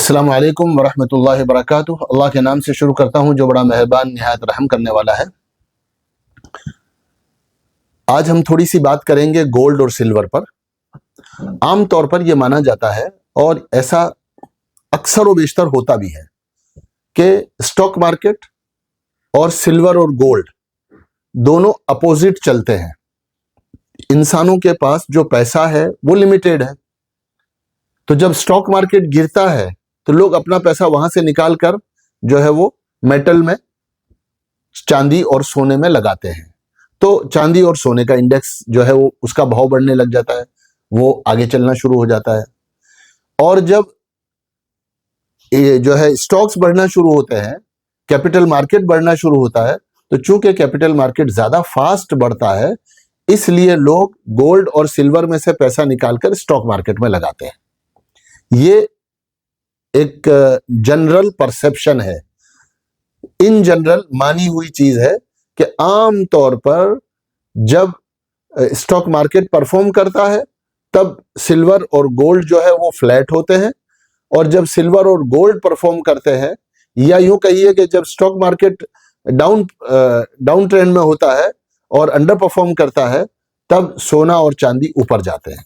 अस्सलामु अलैकुम वरहमतुल्लाहि वबरकातुहू। अल्लाह के नाम से शुरू करता हूँ जो बड़ा मेहरबान निहायत रहम करने वाला है। आज हम थोड़ी सी बात करेंगे गोल्ड और सिल्वर पर। आम तौर पर यह माना जाता है और ऐसा अक्सर व बेशतर होता भी है कि स्टॉक मार्केट और सिल्वर और गोल्ड दोनों अपोजिट चलते हैं। इंसानों के पास जो पैसा है वो लिमिटेड है, तो जब स्टॉक मार्केट गिरता है तो लोग अपना पैसा वहां से निकाल कर जो है वो मेटल में, चांदी और सोने में लगाते हैं। तो चांदी और सोने का इंडेक्स जो है वो उसका भाव बढ़ने लग जाता है, वो आगे चलना शुरू हो जाता है। और जब ये जो है स्टॉक्स बढ़ना शुरू होते हैं, कैपिटल मार्केट बढ़ना शुरू होता है, तो चूंकि कैपिटल मार्केट ज्यादा फास्ट बढ़ता है इसलिए लोग गोल्ड और सिल्वर में से पैसा निकालकर स्टॉक मार्केट में लगाते हैं। ये एक जनरल परसेप्शन है, इन जनरल मानी हुई चीज है कि आम तौर पर जब स्टॉक मार्केट परफॉर्म करता है तब सिल्वर और गोल्ड जो है वो फ्लैट होते हैं, और जब सिल्वर और गोल्ड परफॉर्म करते हैं, या यूं कहिए कि जब स्टॉक मार्केट डाउन ट्रेंड में होता है और अंडर परफॉर्म करता है, तब सोना और चांदी ऊपर जाते हैं।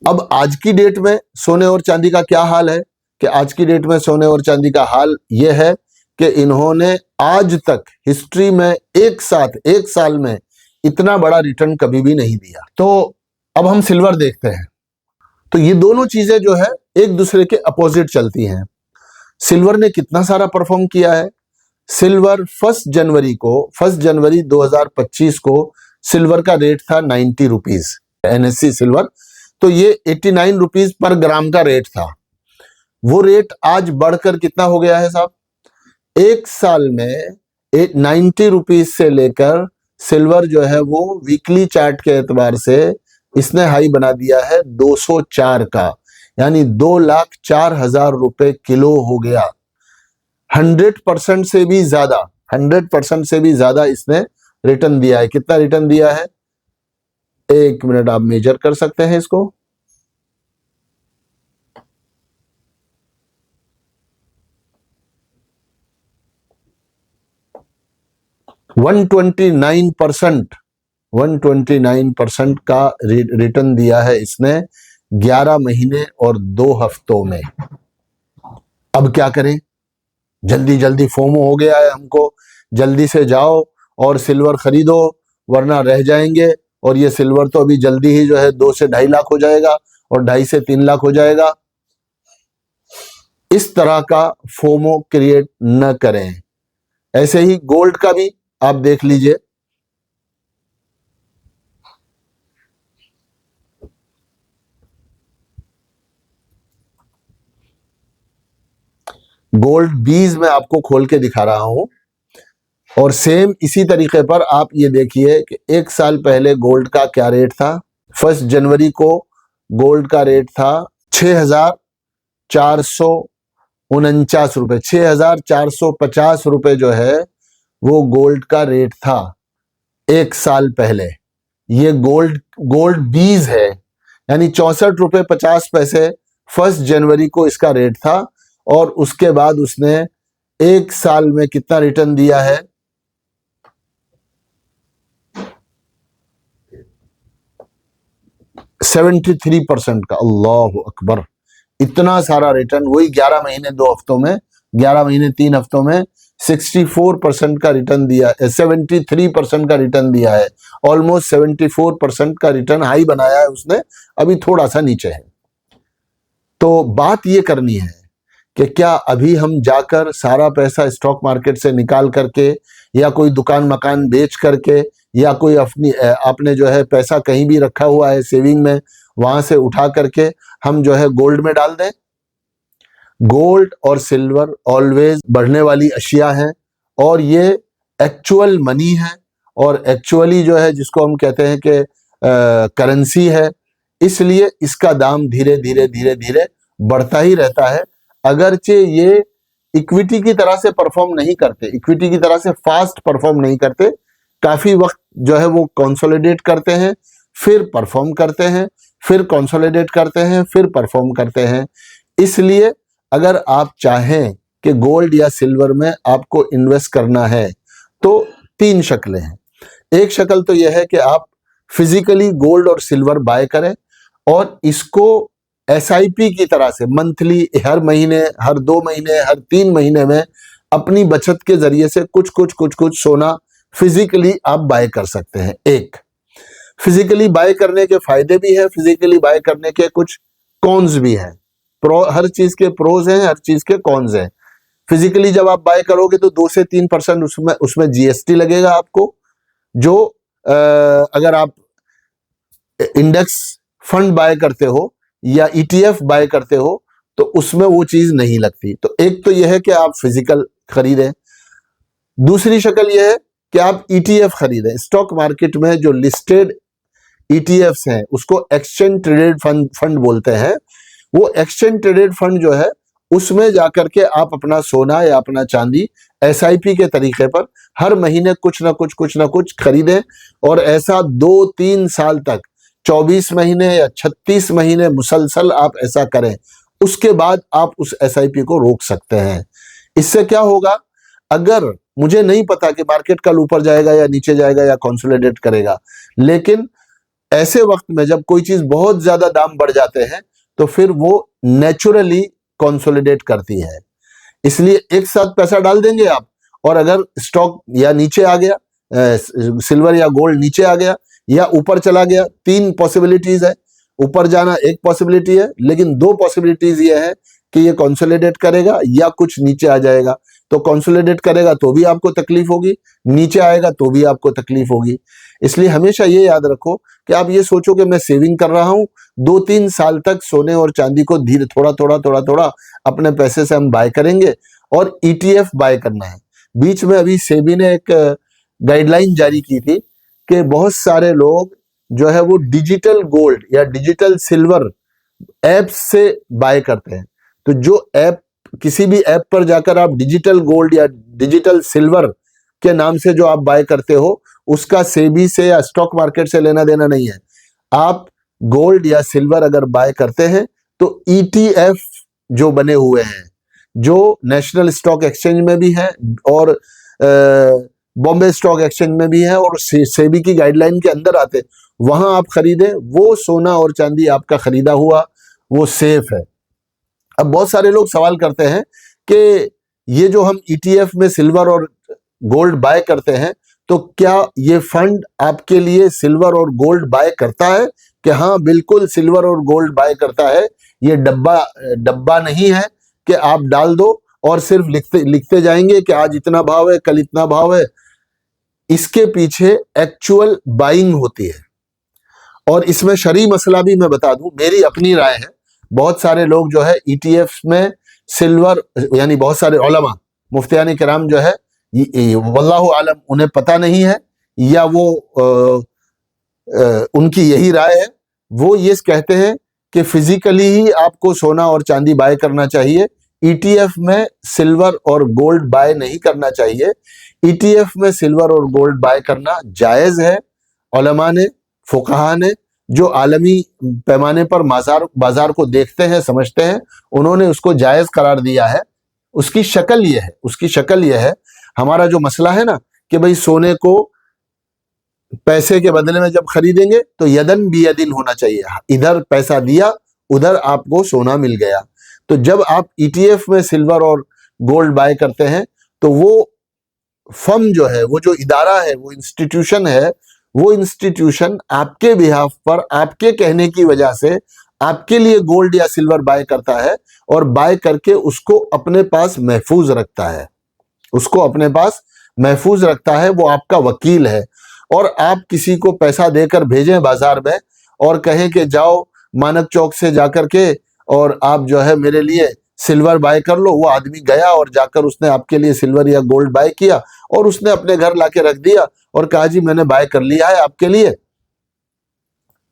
अब आज की डेट में सोने और चांदी का क्या हाल है कि आज की डेट में सोने और चांदी का हाल यह है कि इन्होंने आज तक हिस्ट्री में एक साल में इतना बड़ा रिटर्न कभी भी नहीं दिया। तो अब हम सिल्वर देखते हैं, तो ये दोनों चीजें जो है एक दूसरे के अपोजिट चलती हैं। सिल्वर ने कितना सारा परफॉर्म किया है। सिल्वर 1 जनवरी 2025 को सिल्वर का रेट था 90 रुपीज, NSE सिल्वर, तो ये 89 रुपीज पर ग्राम का रेट था। वो रेट आज बढ़कर कितना हो गया है साहब, एक साल में 90 रुपीज से लेकर सिल्वर जो है वो वीकली चार्ट के एतबार से इसने हाई बना दिया है 204 का, यानी 2,04,000 रुपए किलो हो गया। 100% से भी ज्यादा, 100% से भी ज्यादा इसने रिटर्न दिया है। कितना रिटर्न दिया है, एक मिनट आप मेजर कर सकते हैं इसको। $129 का रिटर्न दिया है इसने 11 महीने और 2 हफ्तों में। अब क्या करें, जल्दी जल्दी फोमो हो गया है हमको, जल्दी से जाओ और सिल्वर खरीदो वरना रह जाएंगे। और ये सिल्वर तो अभी जल्दी ही जो है 2 से 2.5 लाख हो जाएगा और 2.5 से 3 लाख हो जाएगा। इस तरह का फोमो क्रिएट न करें। ऐसे ही गोल्ड का भी आप देख लीजिए, गोल्ड बीज में आपको खोल के दिखा रहा हूं, और सेम इसी तरीके पर आप ये देखिए कि एक साल पहले गोल्ड का क्या रेट था। 1 जनवरी को गोल्ड का रेट था 6,449 रुपए, 6,450 रुपए जो है वो गोल्ड का रेट था एक साल पहले। ये गोल्ड बीज है, यानी 64 रुपए 50 पैसे 1 जनवरी को इसका रेट था, और उसके बाद उसने एक साल में कितना रिटर्न दिया है, 73% का। अल्लाह अकबर, इतना सारा रिटर्न वही 11 महीने 2 हफ्तों में, 11 महीने 3 हफ्तों में 64% का रिटर्न दिया, 73% का रिटर्न दिया है। ऑलमोस्ट 74% का रिटर्न हाई बनाया है उसने, अभी थोड़ा सा नीचे है। तो बात ये करनी है कि क्या अभी हम जाकर सारा पैसा स्टॉक मार्केट से निकाल करके, या कोई दुकान मकान बेच करके, या कोई आपने जो है पैसा कहीं भी रखा हुआ है सेविंग में, वहां से उठा करके हम जो है गोल्ड में डाल दें। गोल्ड और सिल्वर ऑलवेज बढ़ने वाली अशिया हैं, और ये एक्चुअल मनी है, और एक्चुअली जो है जिसको हम कहते हैं कि करेंसी है, इसलिए इसका दाम धीरे धीरे धीरे धीरे बढ़ता ही रहता है। अगरचे ये इक्विटी की तरह से परफॉर्म नहीं करते, इक्विटी की तरह से फास्ट परफॉर्म नहीं करते, काफी वक्त जो है वो कंसोलिडेट करते हैं, फिर परफॉर्म करते हैं, फिर कंसोलिडेट करते हैं, फिर परफॉर्म करते हैं। इसलिए अगर आप चाहें कि गोल्ड या सिल्वर में आपको इन्वेस्ट करना है तो 3 शक्लें हैं। एक शक्ल तो यह है कि आप फिजिकली गोल्ड और सिल्वर बाय करें और इसको एसआईपी की तरह से मंथली, हर महीने, हर 2 महीने, हर 3 महीने में अपनी बचत के जरिए से कुछ कुछ सोना फिजिकली आप बाय कर सकते हैं। एक फिजिकली बाय करने के फायदे भी है, फिजिकली बाय करने के कुछ कॉन्स भी हैं। हर चीज के प्रोज हैं, हर चीज के कॉन्स हैं। फिजिकली जब आप बाय करोगे तो 2 से 3% उसमें जीएसटी लगेगा आपको, जो अगर आप इंडेक्स फंड बाय करते हो या ईटीएफ बाय करते हो तो उसमें वो चीज नहीं लगती। तो एक तो यह है कि आप फिजिकल खरीदें। दूसरी शक्ल यह है कि आप ईटीएफ खरीदें। स्टॉक मार्केट में जो लिस्टेड ईटीएफ्स हैं उसको एक्सचेंज ट्रेडेड फंड बोलते हैं। वो एक्सचेंज ट्रेडेड फंड जो है उसमें जाकर के आप अपना सोना या अपना चांदी एसआईपी के तरीके पर हर महीने कुछ ना कुछ खरीदें और ऐसा 2-3 साल तक, 24 महीने या 36 महीने मुसलसल आप ऐसा करें। उसके बाद आप उस एसआईपी को रोक सकते हैं। इससे क्या होगा, अगर मुझे नहीं पता कि मार्केट कल ऊपर जाएगा या नीचे जाएगा या कंसोलिडेट करेगा, लेकिन ऐसे वक्त में जब कोई चीज बहुत ज्यादा दाम बढ़ जाते हैं तो फिर वो नेचुरली कंसोलिडेट करती है। इसलिए एक साथ पैसा डाल देंगे आप, और अगर स्टॉक या नीचे आ गया, सिल्वर या गोल्ड नीचे आ गया या ऊपर चला गया, 3 पॉसिबिलिटीज है। ऊपर जाना एक पॉसिबिलिटी है, लेकिन 2 पॉसिबिलिटीज ये है कि ये कंसोलिडेट करेगा या कुछ नीचे आ जाएगा। तो कंसोलिडेट करेगा तो भी आपको तकलीफ होगी, नीचे आएगा तो भी आपको तकलीफ होगी। इसलिए हमेशा ये याद रखो कि आप ये सोचो कि मैं सेविंग कर रहा हूं, 2-3 साल तक सोने और चांदी को धीरे थोड़ा अपने पैसे से हम बाय करेंगे और ईटीएफ बाय करना है। बीच में अभी सेबी ने एक गाइडलाइन जारी की थी कि बहुत सारे लोग जो है वो डिजिटल गोल्ड या डिजिटल सिल्वर ऐप से बाय करते हैं। तो जो ऐप, किसी भी ऐप पर जाकर आप डिजिटल गोल्ड या डिजिटल सिल्वर के नाम से जो आप बाय करते हो, उसका सेबी से या स्टॉक मार्केट से लेना देना नहीं है। आप गोल्ड या सिल्वर अगर बाय करते हैं तो ईटीएफ जो बने हुए हैं, जो नेशनल स्टॉक एक्सचेंज में भी है और बॉम्बे स्टॉक एक्सचेंज में भी है और सेबी की गाइडलाइन के अंदर आते, वहां आप खरीदें। वो सोना और चांदी आपका खरीदा हुआ वो सेफ है। अब बहुत सारे लोग सवाल करते हैं कि ये जो हम ईटीएफ में सिल्वर और गोल्ड बाय करते हैं तो क्या ये फंड आपके लिए सिल्वर और गोल्ड बाय करता है? कि हाँ, बिल्कुल सिल्वर और गोल्ड बाय करता है। ये डब्बा नहीं है कि आप डाल दो और सिर्फ लिखते जाएंगे कि आज इतना भाव है, कल इतना भाव है। इसके पीछे एक्चुअल बाइंग होती है। और इसमें शरई मसला भी मैं बता दूं, मेरी अपनी राय है। बहुत सारे लोग जो है ईटीएफ में सिल्वर, यानी बहुत सारे उलमा, मुफ्तियान किराम जो है, वल्लाहु आलम, उन्हें पता नहीं है या वो उनकी यही राय है। वो ये कहते हैं कि फिजिकली ही आपको सोना और चांदी बाय करना चाहिए, ईटीएफ में सिल्वर और गोल्ड बाय नहीं करना चाहिए। ईटीएफ में सिल्वर और गोल्ड बाय करना जायज है। उलमा ने, फुकहा ने, जो आलमी पैमाने पर बाजार को देखते हैं, समझते हैं, उन्होंने उसको जायज करार दिया है। उसकी शक्ल यह है, हमारा जो मसला है ना कि भाई सोने को पैसे के बदले में जब खरीदेंगे तो यदन बियदिन होना चाहिए। इधर पैसा दिया, उधर आपको सोना मिल गया। तो जब आप ईटीएफ में सिल्वर और गोल्ड बाय करते हैं तो वो फर्म जो है, वो जो इदारा है, वो इंस्टीट्यूशन है, वो इंस्टीट्यूशन आपके बिहाफ पर, आपके कहने की वजह से आपके लिए गोल्ड या सिल्वर बाय करता है और बाय करके उसको अपने पास महफूज रखता है। वो आपका वकील है। और आप किसी को पैसा देकर भेजें बाजार में और कहें कि जाओ मानक चौक से जाकर के और आप जो है मेरे लिए सिल्वर बाय कर लो। वो आदमी गया और जाकर उसने आपके लिए सिल्वर या गोल्ड बाय किया और उसने अपने घर लाके रख दिया और कहा जी मैंने बाय कर लिया है आपके लिए,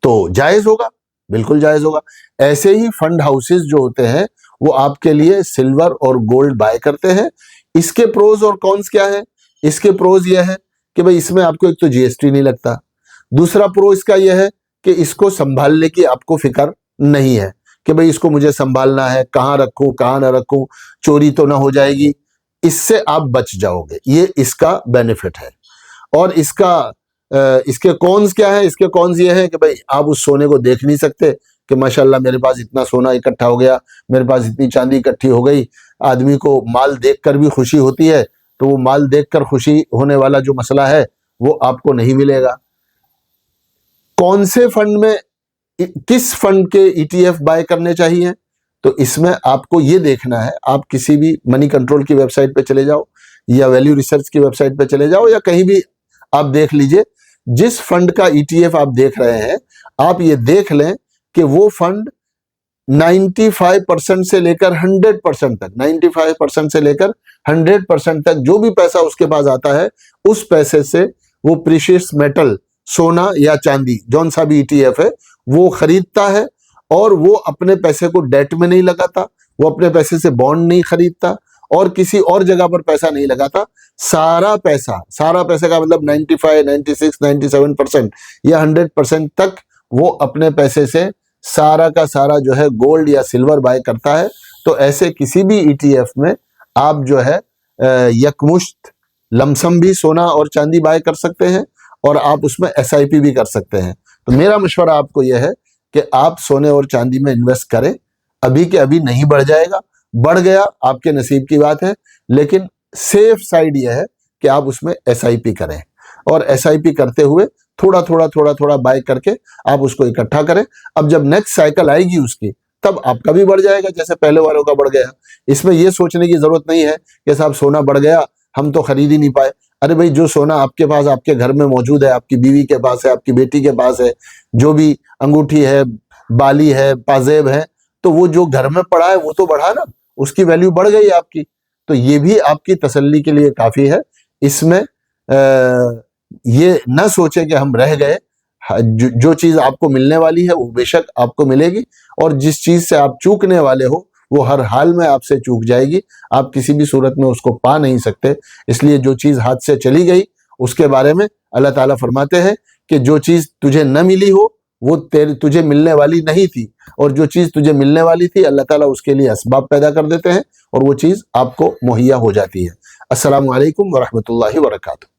तो जायज होगा, बिल्कुल जायज होगा। ऐसे ही फंड हाउसेस जो होते हैं वो आपके लिए सिल्वर और गोल्ड बाय करते हैं। इसके प्रोज और कॉन्स क्या है? इसके प्रोज यह है कि भाई इसमें आपको एक तो जीएसटी नहीं लगता। दूसरा प्रो इसका यह है कि इसको संभालने की आपको फिक्र नहीं है, कि भाई इसको मुझे संभालना है, कहाँ रखूं कहाँ ना रखूं, चोरी तो ना हो जाएगी, इससे आप बच जाओगे। ये इसका बेनिफिट है। और इसके कॉन्स क्या है? इसके कॉन्स ये है कि भाई आप उस सोने को देख नहीं सकते कि माशाल्लाह मेरे पास इतना सोना इकट्ठा हो गया, मेरे पास इतनी चांदी इकट्ठी हो गई। आदमी को माल देखकर भी खुशी होती है, तो वो माल देखकर खुशी होने वाला जो मसला है वो आपको नहीं मिलेगा। कौन से फंड में, किस फंड के ETF बाय करने चाहिए? तो इसमें आपको ये देखना है, आप किसी भी मनी कंट्रोल की वेबसाइट पे चले जाओ या वैल्यू रिसर्च की वेबसाइट पे चले जाओ या कहीं भी आप देख लीजिए, जिस फंड का ETF आप देख रहे हैं, आप ये देख लें कि वो फंड 95% से लेकर 100% तक, 95% से लेकर 100% तक जो भी पैसा उसके पास आता है, उस पैसे से वो प्रीशियस मेटल, सोना या चांदी, जौन सा भी ETF है, वो खरीदता है। और वो अपने पैसे को डेट में नहीं लगाता, वो अपने पैसे से बॉन्ड नहीं खरीदता और किसी और जगह पर पैसा नहीं लगाता। सारा पैसे का मतलब 95, 96, 97% या 100% तक वो अपने पैसे से सारा का सारा जो है गोल्ड या सिल्वर बाय करता है। तो ऐसे किसी भी ETF में आप जो है यकमुश्त लमसम भी सोना और चांदी बाय कर सकते हैं और आप उसमें SIP भी कर सकते हैं। तो मेरा मशवरा आपको यह है कि आप सोने और चांदी में इन्वेस्ट करें। अभी के अभी नहीं बढ़ जाएगा, बढ़ गया आपके नसीब की बात है, लेकिन सेफ साइड यह है कि आप उसमें SIP करें और SIP करते हुए थोड़ा थोड़ा बाय करके आप उसको इकट्ठा करें। अब जब नेक्स्ट साइकिल आएगी उसकी, तब आपका भी बढ़ जाएगा जैसे पहले वालों का बढ़ गया। इसमें यह सोचने की जरूरत नहीं है कि साहब सोना बढ़ गया, हम तो खरीद ही नहीं पाए। अरे भाई, जो सोना आपके पास, आपके घर में मौजूद है, आपकी बीवी के पास है, आपकी बेटी के पास है, जो भी अंगूठी है, बाली है, पाजेब है, तो वो जो घर में पड़ा है वो तो बढ़ा ना, उसकी वैल्यू बढ़ गई आपकी। तो ये भी आपकी तसल्ली के लिए काफी है। इसमें ये न सोचे कि हम रह गए। जो चीज आपको मिलने वाली है वो बेशक आपको मिलेगी, और जिस चीज से आप चूकने वाले हो वो हर हाल में आपसे चूक जाएगी। आप किसी भी सूरत में उसको पा नहीं सकते। इसलिए जो चीज हाथ से चली गई उसके बारे में अल्लाह ताला फरमाते हैं कि जो चीज तुझे न मिली हो वो तुझे मिलने वाली नहीं थी, और जो चीज तुझे मिलने वाली थी अल्लाह ताला उसके लिए असबाब पैदा कर देते हैं और वो चीज आपको मुहैया हो जाती है। अस्सलामु अलैकुम व रहमतुल्लाहि व बरकातुहू।